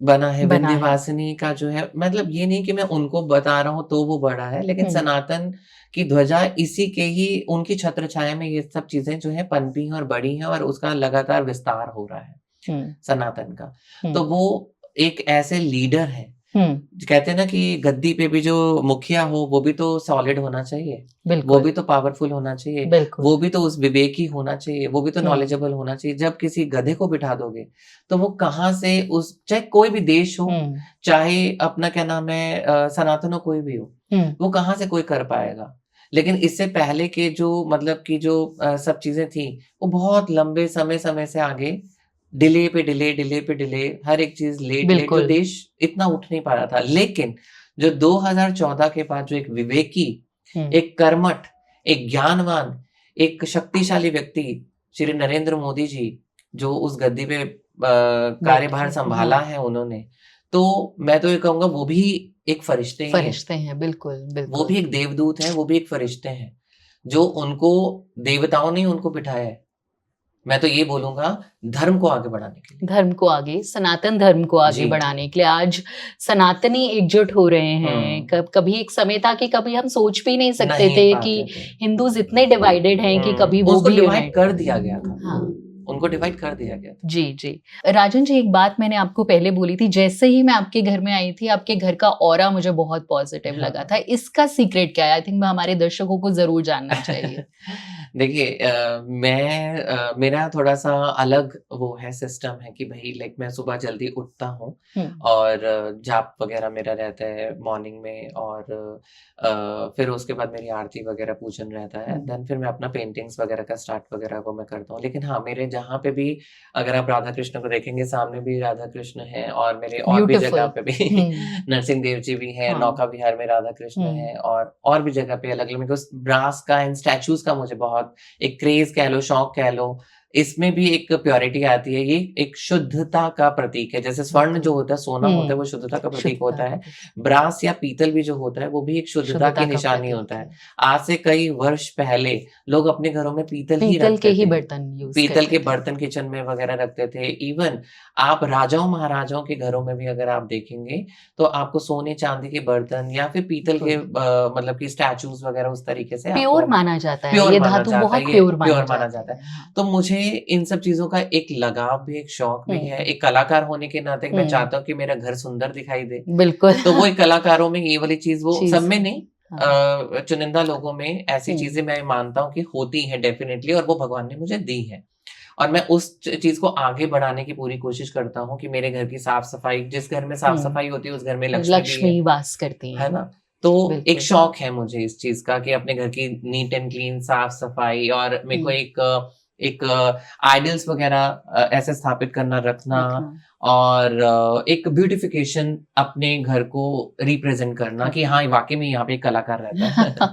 बना है, विंध्यवासिनी का जो है, मतलब ये नहीं कि मैं उनको बता रहा हूँ तो वो बड़ा है, लेकिन सनातन की ध्वजा इसी के ही, उनकी छत्र छाया में ये सब चीजें जो है पनपी हैं और बड़ी हैं, और उसका लगातार विस्तार हो रहा है सनातन का। तो वो एक ऐसे लीडर है, कहते हैं ना कि गद्दी पे भी जो मुखिया हो वो भी तो सॉलिड होना चाहिए, वो भी तो पावरफुल होना चाहिए, वो भी तो उस विवेकी होना चाहिए, वो भी तो नॉलेजेबल होना चाहिए। जब किसी गधे को बिठा दोगे तो वो कहाँ से, उस चाहे कोई भी देश हो, चाहे अपना क्या नाम है सनातन हो, कोई भी हो, वो कहाँ से कोई कर पाएगा। लेकिन इससे पहले के जो मतलब की जो सब चीजें थी, वो बहुत लंबे समय से आगे डिले पे डिले, हर एक चीज लेट, जो देश इतना उठ नहीं पा रहा था। लेकिन जो 2014 के बाद जो एक विवेकी, एक कर्मठ, एक ज्ञानवान, एक शक्तिशाली व्यक्ति श्री नरेंद्र मोदी जी, जो उस गद्दी पे कार्यभार संभाला है उन्होंने, तो मैं तो ये कहूंगा वो भी एक फरिश्ते हैं। बिल्कुल। वो भी एक देवदूत है, वो भी एक फरिश्ते हैं, जो उनको देवताओं ने उनको बिठाया है। मैं तो ये बोलूंगा धर्म को आगे बढ़ाने के लिए, धर्म को आगे, सनातन धर्म को आगे बढ़ाने के लिए आज सनातनी एकजुट हो रहे हैं। कभी एक समय था कि कभी हम सोच भी नहीं सकते थे कि हिंदूज इतने डिवाइडेड हैं कि कभी वो भी डिवाइड कर दिया गया था। हाँ, उनको डिवाइड कर दिया गया था। जी, जी। राजन जी, एक बात मैंने आपको पहले बोली थी, जैसे ही मैं आपके घर में आई थी, आपके घर का ऑरा मुझे बहुत पॉजिटिव लगा हाँ। था। इसका सीक्रेट क्या है? आई थिंक हमारे दर्शकों को ज़रूर जानना चाहिए। देखिए मेरा थोड़ा-सा अलग वो है सिस्टम है कि भई लाइक मैं सुबह जल्दी उठता हूँ हुँ, और जाप वगैरह मेरा रहता है मॉर्निंग में और फिर उसके बाद मेरी आरती वगैरह पूजन रहता है। हुँ। देन फिर मैं अपना पेंटिंग्स वगैरह का स्टार्ट वगैरह वो मैं करता हूँ। लेकिन हाँ, मेरे जहाँ पे भी अगर आप राधा कृष्ण को देखेंगे सामने भी राधा कृष्ण हैं और मेरे और भी जगह ब्यूटीफुल। पे भी हुँ, नरसिंह देव जी भी हैं, हाँ। नौका विहार में राधा कृष्ण हुँ, हैं और भी जगह पे अलग-अलग मेरे को ब्रास का एंड स्टैचूज़ का मुझे बहुत एक क्रेज़ कह लो, शौक कह लो, इसमें भी एक प्योरिटी आती है। ये एक शुद्धता का प्रतीक है। जैसे स्वर्ण बिल्कुल। जो होता है, सोना होता है, वो शुद्धता का प्रतीक शुद्धता होता का है। प्रतीक, ब्रास या पीतल भी जो होता है, वो भी एक शुद्धता की शुद्धता का निशानी प्रतीक होता है। है। आज से कई वर्ष पहले लोग अपने घरों में पीतल ही पीतल के रखते ही थे। बर्तन यूज़ पीतल करते के थे। बर्तन किचन में वगैरह रखते थे। इवन आप राजाओं-महाराजाओं के घरों में भी अगर आप देखेंगे, तो आपको सोने-चांदी के बर्तन या फिर पीतल के बिल्कुल। मतलब कि स्टैचूज़ वगैरह उस तरीके से आपको प्योर माना जाता है, प्योर ये माना धातु जाता है, बहुत ये प्योर माने प्योर माना जाते जाता है। हैं। हाँ। तो मुझे इन सब चीज़ों का एक लगाव भी, एक शौक भी है। हुँ, एक कलाकार होने के नाते मैं हुँ। चाहता हूँ कि मेरा घर सुंदर दिखाई दे। बिल्कुल। तो वो एक कलाकारों में ये वाली चीज़ वो सब चीज़ में है। नहीं हाँ। चुनिंदा लोगों में ऐसी हुँ, चीज़ें मैं मानता हूँ कि होती हैं डेफ़िनिटली और वो भगवान ने मुझे दी हैं। और मैं उस चीज़ को आगे बढ़ाने की पूरी कोशिश करता हूँ कि मेरे घर की साफ-सफाई जिस घर में हुँ। साफ-सफाई होती है, उस घर में लक्ष्मी भी लक्ष्मी वास करती है हैं। ना? तो एक बिल्कुल। शौक है मुझे इस चीज़ का कि अपने घर की नीट एंड क्लीन साफ-सफाई और मेरे को हुँ, एक आइडल्स वग़ैरह ऐसे स्थापित करना, रखना रखना, और एक ब्यूटिफिकेशन अपने घर को रिप्रेज़ेंट करना कि करना। हाँ, वाक़ई में यहाँ पे एक कलाकार रहता है।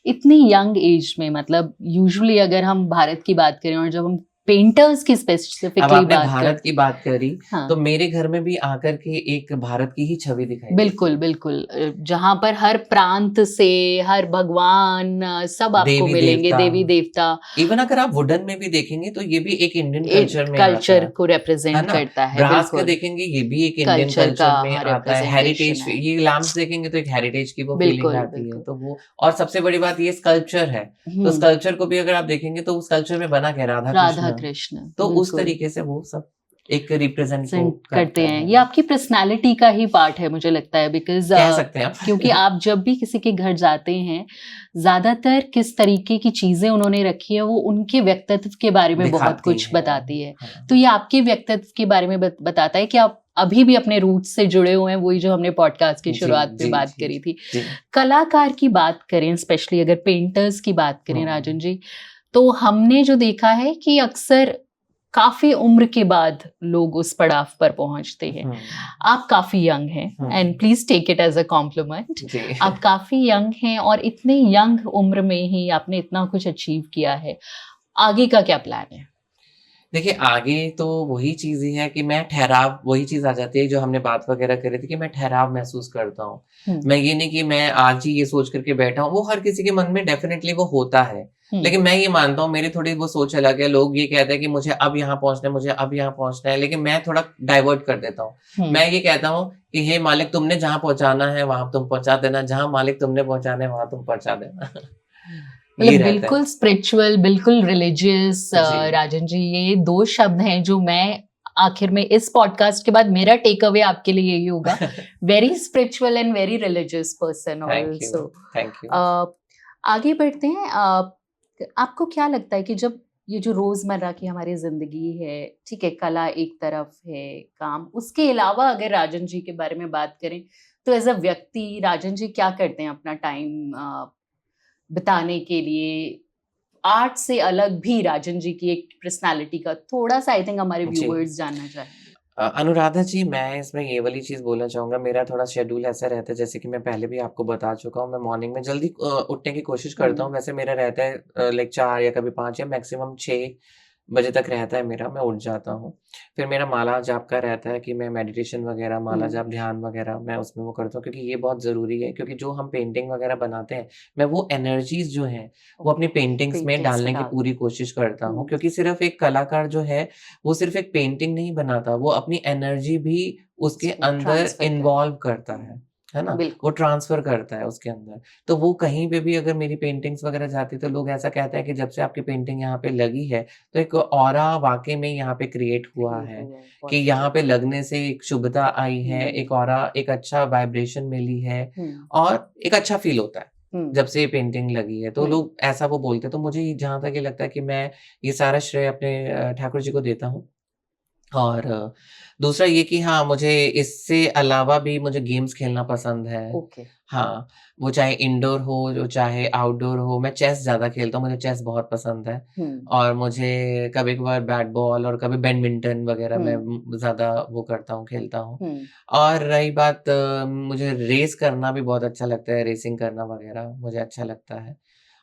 इतनी यंग एज में, मतलब यूजुअली अगर हम भारत की बात करें और जब हम पेंटर्स की अब स्पेसिफिकली आपने बात भारत की करते बात करी, हाँ, तो मेरे घर में भी आकर के एक भारत की ही छवि दिखाई देती बिल्कुल, है। बिल्कुल। जहाँ पर हर प्रांत से हर भगवान सब आपको मिलेंगे, देवी-देवता देवी-देवता, इवन अगर आप वुडन में भी देखेंगे तो ये भी एक इंडियन एक कल्चर में आता कल्चर है। को है रिप्रेजेंट ना? करता है, ब्रास का बिल्कुल। देखेंगे ये भी एक इंडियन कल्चर का कल्चर में हाँ, आता है, रिप्रेजेंटेशन हेरिटेज है। ये लैम्प्स देखेंगे तो एक हेरिटेज की वो फीलिंग बिल्कुल, आती है। बिल्कुल। तो वो और सबसे बड़ी बात ये स्कल्पचर है। तो हुँ, स्कल्पचर को भी अगर आप देखेंगे तो उस कल्चर में बना क्या है राधा राधा कृष्ण। कृष्ण, तो उस बिल्कुल। तरीके से वो सब एक रिप्रेजेंट वो सेंड करते करता हैं। है। ये आपकी पर्सनैलिटी का ही पार्ट है मुझे लगता है, बिकॉज़ कह सकते हैं आप। क्योंकि आप जब भी किसी के घर जाते हैं, ज़्यादातर किस तरीके की चीज़ें उन्होंने रखी है वो उनके व्यक्तित्व के बारे में बहुत दिखाती कुछ हैं। बताती है। हाँ। तो ये आपके व्यक्तित्व के बारे में बताता है कि आप अभी भी अपने रूट्स से जुड़े हुए हैं, वही जो हमने पॉडकास्ट की जी, शुरुआत में जी, बात जी, करी थी। जी। कलाकार की बात करें, स्पेशली अगर पेंटर्स की बात करें राजन हुँ, जी, तो हमने जो देखा है कि अक्सर काफ़ी उम्र के बाद लोग उस पड़ाव पर पहुँचते हैं। हुँ, आप काफ़ी यंग हैं हुँ। And please take it as a compliment. जी। आप काफ़ी यंग हैं और इतने यंग उम्र में ही आपने इतना कुछ अचीव किया है। आगे का क्या प्लान है? देखिए, आगे तो वही चीज़ ही है कि मैं ठहराव वही चीज़ आ जाती है जो हमने बात वगैरह करी थी कि मैं ठहराव महसूस करता हूँ। हुँ, मैं ये नहीं कि मैं आज ही ये सोच कर के बैठा हूँ, वो हर किसी के मन में डेफ़िनेटली वो होता है। हुँ, लेकिन मैं ये मानता हूँ मेरी थोड़ी वो सोच अलग है, लोग ये कहते हैं कि मुझे अब यहाँ पहुँचना है, मुझे अब यहाँ पहुँचना है, लेकिन मैं थोड़ा डाइवर्ट कर देता हूँ। हुँ। मैं ये कहता हूँ कि हे मालिक तुमने जहाँ पहुँचाना है वहाँ तुम पहुँचा देना, जहाँ मालिक तुमने पहुँचाना है वहाँ तुम पहुँचा देना। ये मतलब रहता है। बिल्कुल स्पिरिचुअल, बिल्कुल रिलिजियस जी। राजन जी, ये 2 शब्द हैं जो मैं आखिर में इस पॉडकास्ट के बाद मेरा टेक अवे आपके लिए यही होगा। Very spiritual and very religious person thank you, also. Thank you. Uh, आगे बढ़ते हैं। आपको क्या लगता है कि जब ये जो रोज़मर्रा की हमारी ज़िंदगी है, ठीक है, कला एक तरफ है, काम, उसके अलावा अगर राजन जी के बारे में बात करें, तो एज़ अ व्यक्ति राजन जी क्या करते हैं अपना टाइम बिताने के लिए? आर्ट से अलग भी राजन जी की एक पर्सनैलिटी का थोड़ा-सा आई थिंक हमारे जी। व्यूअर्स जानना चाहेंगे। अनुराधा जी, मैं इसमें ये वाली चीज़ बोलना चाहूँगा, मेरा थोड़ा शेड्यूल ऐसा रहता है, जैसे कि मैं पहले भी आपको बता चुका हूँ, मैं मॉर्निंग में जल्दी उठने की कोशिश करता हुँ, हूँ। वैसे मेरा रहता है लाइक 4 या कभी 5 या मैक्सिमम 6 बजे तक रहता है मेरा, मैं उठ जाता हूँ। फिर मेरा माला जाप का रहता है कि मैं मेडिटेशन वगैरह, माला हुँ, जाप, ध्यान वगैरह मैं उसमें वो करता हूँ क्योंकि ये बहुत ज़रूरी है क्योंकि जो हम पेंटिंग वगैरह बनाते हैं, मैं वो एनर्जीज़ जो हैं, वो अपनी पेंटिंग्स में पेंटिंग्स में डालने की डालते पूरी हैं। कोशिश करता हूँ हुँ, क्योंकि सिर्फ़ एक कलाकार जो है वो सिर्फ़ एक पेंटिंग नहीं बनाता, वो अपनी एनर्जी भी उसके उसमें अंदर ट्रांसफर करता इन्वॉल्व करता हुँ, है। है ना? वो बिल्कुल। ट्रांसफ़र करता है उसके अंदर। तो वो कहीं पे भी अगर मेरी पेंटिंग्स वगैरह जाती है तो लोग ऐसा कहते हैं कि जब से आपकी पेंटिंग यहाँ पे लगी है, तो एक ऑरा वाक़ई में यहाँ पे क्रिएट हुआ क्रिएट है, हुआ है, कि यहाँ पे पॉज़िटिव। लगने से एक शुभता आई है, एक हुँ, ऑरा, एक अच्छा वाइब्रेशन मिली है हुँ, और एक अच्छा फ़ील होता है, हुँ, जब से ये पेंटिंग लगी है। तो हुँ, लोग ऐसा वो बोलते हैं, तो मुझे जहाँ तक ये लगता है कि मैं ये सारा श्रेय अपने ठाकुर जी को देता हूँ। और दूसरा ये कि हाँ, मुझे इससे अलावा भी मुझे गेम्स खेलना पसंद है। ओके। हाँ, वो चाहे इंडोर हो, जो चाहे आउटडोर हो, मैं चेस ज़्यादा खेलता हूँ, मुझे चेस बहुत पसंद है। हुँ, और मुझे कभी-कभार बैट बॉल और कभी बैडमिंटन वग़ैरह मैं हुँ, ज़्यादा वो करता हूँ, खेलता हूँ। हुँ, और रही बात मुझे रेस करना भी बहुत अच्छा लगता है, रेसिंग करना वग़ैरह मुझे अच्छा लगता है।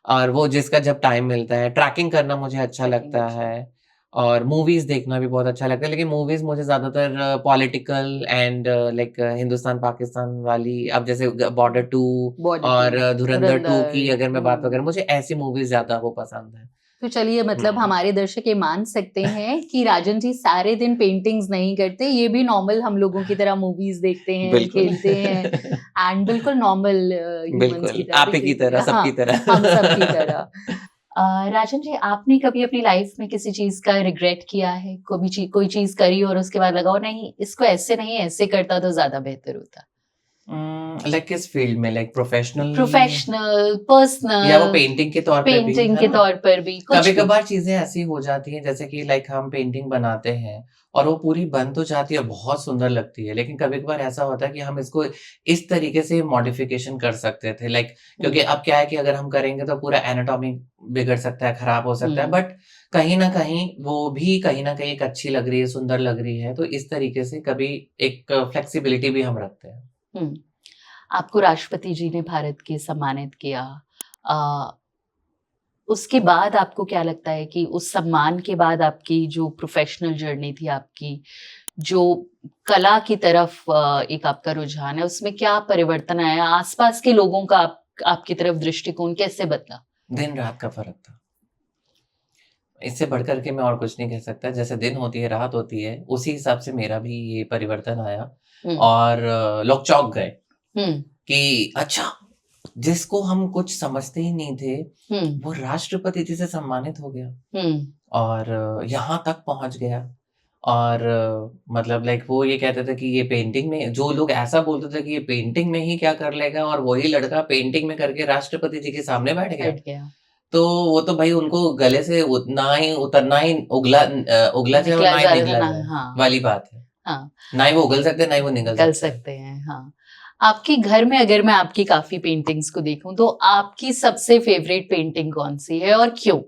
और वो जिसका जब टाइम मिलता है, ट्रैकिंग करना मुझे अच्छा ट्रैकिंग लगता अच्छा। है और मूवीज़ देखना भी बहुत अच्छा लगता है। लेकिन मूवीज़ मुझे ज़्यादातर पॉलिटिकल एंड लाइक हिंदुस्तान-पाकिस्तान वाली, अब जैसे बॉर्डर 2 बॉर्डर टू, और धुरंधर 2 की धुरंधर। अगर मैं बात हुँ। करूँ, मुझे ऐसी मूवीज़ ज़्यादा वो पसंद है। तो चलिए, मतलब हुँ। हमारे दर्शक ये मान सकते हैं कि राजन जी सारे दिन पेंटिंग्स नहीं करते, ये भी नॉर्मल हम लोगों की तरह मूवीज़ देखते हैं, बिल्कुल। खेलते हैं एंड बिल्कुल नॉर्मल ह्यूमन्स की बिल्कुल, तरह आप ही की बिहेव। तरह, हाँ, सबकी तरह। हम सब की तरह। राजन जी, आपने कभी अपनी लाइफ में किसी चीज़ का रिग्रेट किया है? कोई चीज़ करी और उसके बाद लगा हो नहीं इसको ऐसे नहीं ऐसे करता तो ज़्यादा बेहतर होता? लाइक किस फ़ील्ड में, लाइक प्रोफ़ेशनल प्रोफेशनल, या वो पर्सनल, पेंटिंग के तौर पे भी, पेंटिंग है के ना? तौर पर भी, कुछ भी? कभी-कभार चीज़ें ऐसी हो जाती हैं जैसे कि लाइक हम पेंटिंग बनाते हैं और वो पूरी बन तो जाती है, बहुत सुंदर लगती है, लेकिन कभी-कभार ऐसा होता है कि हम इसको इस तरीके से मॉडिफ़िकेशन कर सकते थे, लाइक हुँ, क्योंकि अब क्या है कि अगर हम करेंगे तो पूरा एनाटॉमी बिगड़ सकता है, खराब हो सकता है, हुँ, बट कहीं न कहीं वो भी कहीं न कहीं एक अच्छी लग रही है, सुंदर लग रही है, तो इस तरीके से कभी एक फ्लेक्सिबिलिटी भी हम रखते हैं। हुँ। आपको राष्ट्रपति जी ने भारत के सम्मानित किया। अ, उसके बाद आपको क्या लगता है कि उस सम्मान के बाद आपकी जो प्रोफ़ेशनल जर्नी थी आपकी, जो कला की तरफ एक आपका रुझान है, उसमें क्या परिवर्तन आया? आस-पास के लोगों का आपकी तरफ दृष्टिकोण कैसे बदला? दिन-रात का फ़र्क था। इससे बढ़कर के मैं और कुछ नहीं कह सकता। जैसे दिन होती है, रात होती है, उसी हिसाब से मेरा भी ये परिवर्तन आया हुँ, और लोग चौंक गए हुँ, कि अच्छा, जिसको हम कुछ समझते ही नहीं थे, हुँ, वो राष्ट्रपति जी से सम्मानित हो गया हुँ, और यहाँ तक पहुँच गया और मतलब लाइक वो ये कहते थे कि ये पेंटिंग में, जो लोग ऐसा बोलते थे कि ये पेंटिंग में ही क्या कर लेगा और वही लड़का पेंटिंग में करके राष्ट्रपति जी के सामने बैठ गया। बैठ गया। तो वो तो भाई उनको गले से उतना ही उतरना ही उगला जाए और निकला ना ही ज़्यादा निगला ना, जाए, हाँ, वाली बात है। हाँ। ना ही वो उगल सकते हैं, ना ही वो निगल निकल सकता है। सकते हैं, हाँ। आपके घर में अगर मैं आपकी काफ़ी पेंटिंग्स को देखूँ, तो आपकी सबसे फ़ेवरेट पेंटिंग कौन-सी है और क्यों?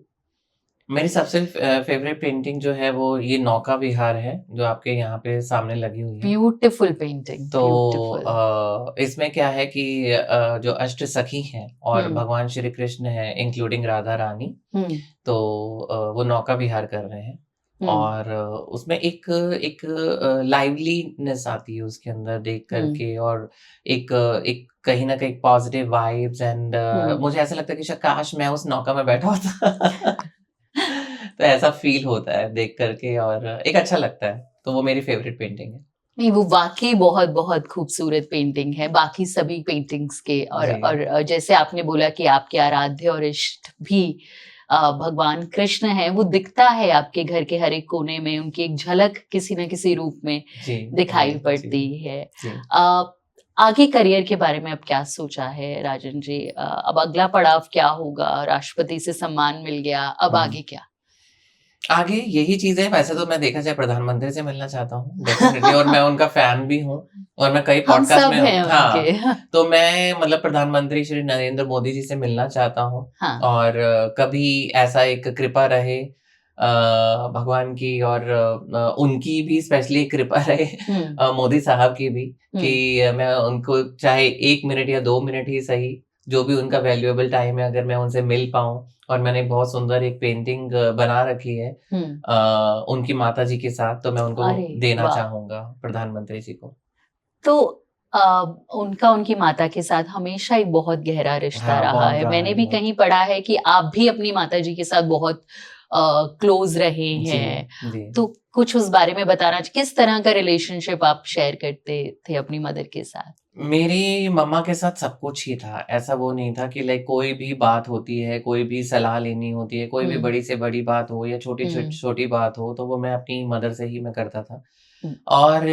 मेरी सबसे फ़ेवरेट पेंटिंग जो है वो ये नौका विहार है, जो आपके यहाँ पे सामने लगी हुई है। ब्यूटीफुल पेंटिंग, तो ब्यूटीफुल। इसमें क्या है कि जो अष्टसखी हैं और हुँ, भगवान श्री कृष्ण हैं, इंक्लूडिंग राधा रानी, हुँ, तो वो नौका विहार कर रहे हैं हुँ, और उसमें एक एक लाइवलीनेस आती है उसके अंदर देख कर हुँ, के और एक कहीं न कहीं पॉज़िटिव वाइब्स एंड हुँ। मुझे ऐसा लगता है कि काश मैं उस नौका में बैठा होता। तो ऐसा फ़ील होता है देख कर के और एक अच्छा लगता है। तो वो मेरी फ़ेवरेट पेंटिंग है। नहीं, वो वाक़ई बहुत-बहुत खूबसूरत पेंटिंग है, बाकी सभी पेंटिंग्स के जी। जैसे आपने बोला कि आपके आराध्य और इष्ट भी भगवान कृष्ण हैं, वो दिखता है आपके घर के हर एक कोने में, उनकी एक झलक किसी न किसी रूप में जी, जी, दिखाई जी, पड़ती है। जी। अ, आगे करियर के बारे में अब क्या सोचा है राजन जी? अब अगला पड़ाव क्या होगा? राष्ट्रपति से सम्मान मिल गया, अब हुँ, आगे हुँ। क्या? आगे यही चीज़ें, वैसे तो मैं देखा जाए प्रधानमंत्री से मिलना चाहता हूँ डेफ़िनेटली और मैं उनका फ़ैन भी हूँ और मैं कई हम पॉडकास्ट सब में हैं हाँ, उनके। तो मैं मतलब प्रधानमंत्री श्री नरेंद्र मोदी जी से मिलना चाहता हूँ हाँ। और कभी ऐसा एक कृपा रहे भगवान की और उनकी भी स्पेशली कृपा रहे हुँ, मोदी साहब की भी हुँ, कि मैं उनको चाहे 1 मिनट या 2 मिनट ही सही, जो भी उनका वैल्यूएबल टाइम है, अगर मैं उनसे मिल पाऊँ और मैंने बहुत सुंदर एक पेंटिंग बना रखी है हुँ। उनकी माताजी के साथ, तो मैं उनको अरे देना वाह! चाहूँगा प्रधानमंत्री जी को। तो अ, उनका उनकी माता के साथ हमेशा एक बहुत गहरा रिश्ता हाँ, रहा बॉन्ड है। रहा मैंने है भी बहुत। कहीं पढ़ा है कि आप भी अपनी माताजी के साथ बहुत क्लोज़ रहे जी, हैं। जी। तो कुछ उस बारे में बताना किस तरह का रिलेशनशिप आप शेयर करते थे अपनी मदर के साथ? मेरी मम्मा के साथ सब कुछ ही था। ऐसा वो नहीं था कि लाइक कोई भी बात होती है, कोई भी सलाह लेनी होती है, कोई भी हुँ, बड़ी से बड़ी बात हो या छोटी छ हुँ, छोटी बात हो, तो वो मैं अपनी मदर से ही मैं करता था। हुँ, और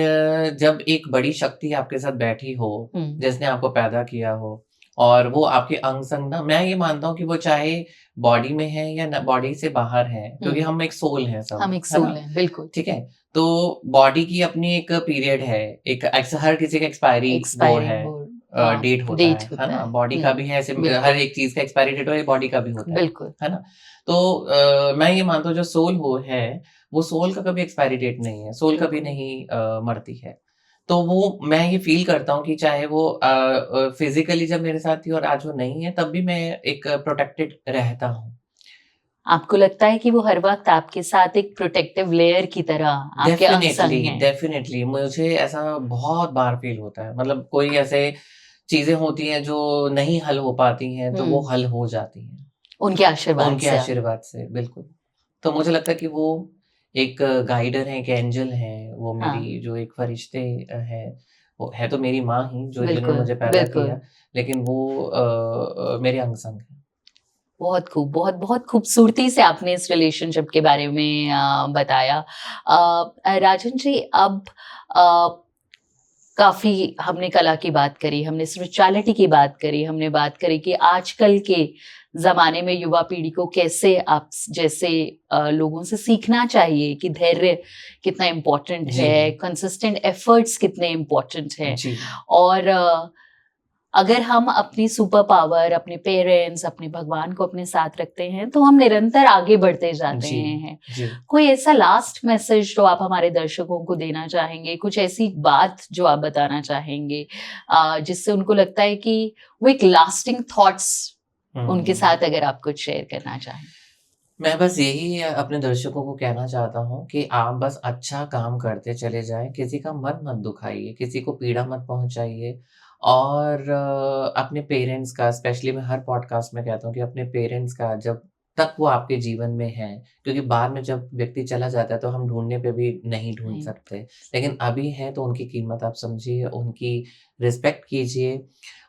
जब एक बड़ी शक्ति आपके साथ बैठी हो, हुँ, जिसने आपको पैदा किया हो और वो आपके अंग-संग ना, मैं ये मानता हूँ कि वो चाहे बॉडी में है या न बॉडी से बाहर है, हुँ। क्योंकि हम एक सोल हैं सब, हम एक है सोल ना? हैं, बिल्कुल। ठीक है? तो बॉडी की अपनी एक पीरियड है, एक हर किसी का एक्सपायरी वो एक्सपायरी है, बोर्ड हाँ, डेट होता डेट है होता ना? है। बॉडी का भी है, हर बिल्कुल, एक चीज़ का एक्सपायरी डेट हो, ये बॉडी का भी होता बिल्कुल। है ना? तो मैं ये मानता हूँ जो सोल वो है, वो सोल का कभी एक्सपायरी डेट नहीं है, सोल कभी बिल्कुल। नहीं मरती है। तो वो मैं ये फ़ील करता हूँ कि चाहे वो फिज़िकली जब मेरे साथ थी और आज वो नहीं है, तब भी मैं एक प्रोटेक्टेड रहता हूँ। आपको लगता है कि वो हर वक़्त आपके साथ एक प्रोटेक्टिव लेयर की तरह आपके डेफ़िनेटली, अंग-संग हैं? डेफ़िनेटली मुझे ऐसा बहुत बार फ़ील होता है। मतलब कोई ऐसे चीज़ें होती हैं जो नहीं हल हो पाती हैं, तो वो हुँ, हल हो जाती हैं, उनके आशीर्वाद उनके से आप आशीर्वाद से, बिल्कुल। तो मुझे लगता है कि वो एक गाइडर हैं, एक एंजल हैं, वो हाँ, मेरी जो एक फरिश्ते हैं, वो है तो मेरी माँ ही जो जिन्होंने बिल्कुल, मुझे पैदा बिल्कुल। किया, लेकिन वो मेरे अंग-संग हैं। बहुत खूब, बहुत बहुत खूबसूरती से आपने इस रिलेशनशिप के बारे में बताया। राजन जी अब अ, काफ़ी हमने कला की बात करी, हमने स्पिरिचुअलिटी की बात करी, हमने बात करी कि आजकल के ज़माने में युवा पीढ़ी को कैसे आप जैसे लोगों से सीखना चाहिए कि धैर्य कितना इम्पोर्टेंट जी, है, कंसिस्टेंट एफर्ट्स कितने इम्पोर्टेंट हैं जी, और अगर हम अपनी सुपर पावर, अपने पेरेंट्स, अपने भगवान को अपने साथ रखते हैं, तो हम निरंतर आगे बढ़ते जाते जी, हैं। जी। कोई ऐसा लास्ट मैसेज जो आप हमारे दर्शकों को देना चाहेंगे? कुछ ऐसी बात जो आप बताना चाहेंगे जिससे उनको लगता है कि वो एक लास्टिंग थॉट्स उनके हुँ। साथ अगर आप कुछ शेयर करना चाहें? मैं बस यही अपने दर्शकों को कहना चाहता हूँ कि आप बस अच्छा काम करते चले जाएँ, किसी का मन मत दुखाइए, किसी को पीड़ा मत पहुँचाइए और अपने पेरेंट्स का स्पेशली मैं हर पॉडकास्ट में कहता हूँ कि अपने पेरेंट्स का जब तक वो आपके जीवन में हैं, क्योंकि बाद में जब व्यक्ति चला जाता है तो हम ढूँढने पे भी नहीं ढूँढ नहीं। सकते। लेकिन अभी हैं तो उनकी कीमत आप समझिए, उनकी रिस्पेक्ट कीजिए,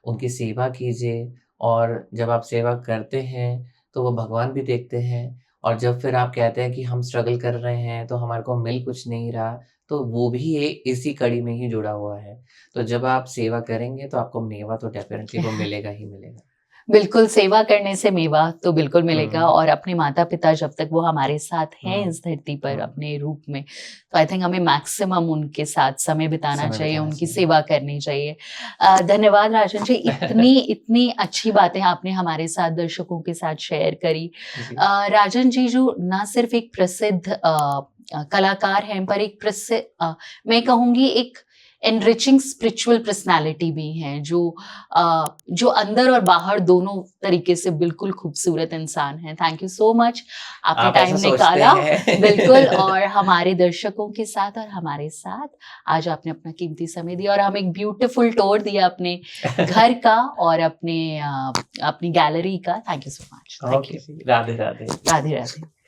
उनकी सेवा कीजिए और जब आप सेवा करते हैं, तो वो भगवान भी देखते हैं और जब फिर आप कहते हैं कि हम स्ट्रगल कर रहे हैं, तो हमारे को मिल कुछ नहीं रहा, तो वो भी इसी कड़ी में ही जुड़ा हुआ है। तो जब आप सेवा करेंगे, तो आपको मेवा तो डेफ़िनेटली वो मिलेगा ही मिलेगा। बिल्कुल, सेवा करने से मेवा तो बिल्कुल मिलेगा हुँ, और अपने माता-पिता जब तक वो हमारे साथ हैं हुँ, इस धरती पर हुँ। अपने रूप में, तो आई थिंक हमें मैक्सिमम उनके साथ समय बिताना समय चाहिए, बिताना उनकी चाहिए। सेवा करनी चाहिए। धन्यवाद राजन जी, इतनी इतनी अच्छी बातें आपने हमारे साथ दर्शकों के साथ शेयर करी। जी, राजन जी जो ना सिर्फ़ एक प्रसिद्ध कलाकार हैं पर एक मैं कहूँगी एक एनरिचिंग स्पिरिचुअल पर्सनैलिटी भी हैं जो अंदर और बाहर दोनों तरीके से बिल्कुल खूबसूरत इंसान हैं। थैंक यू सो मच आपने आप ऐसा टाइम सोचते निकाला बिल्कुल हैं। और हमारे दर्शकों के साथ और हमारे साथ आज आपने अपना कीमती समय दिया और हमें एक ब्यूटीफुल टूर दिया अपने घर का और अपनी गैलरी का। Thank you so much. Thank okay you. जी, राधे, राधे। राधे, राधे।